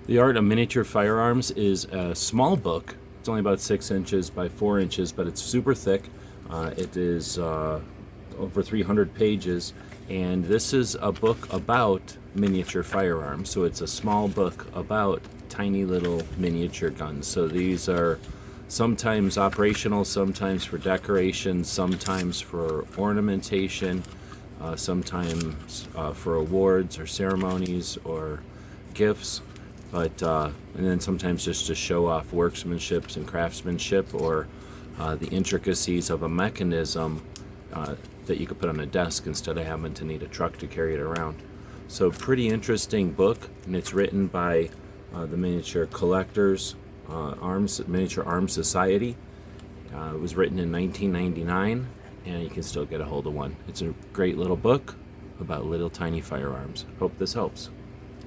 The Art of Miniature Firearms is a small book. It's only about 6 inches by 4 inches, but it's super thick. It is over 300 pages, and this is a book about miniature firearms. So it's a small book about tiny little miniature guns. So these are sometimes operational, sometimes for decoration, sometimes for ornamentation, sometimes for awards or ceremonies or gifts, but and then sometimes just to show off workmanship and craftsmanship, or the intricacies of a mechanism that you could put on a desk instead of having to need a truck to carry it around. So pretty interesting book, and it's written by the Miniature Collectors Miniature Arms Society. It was written in 1999, and you can still get a hold of one. It's a great little book about little tiny firearms. Hope this helps.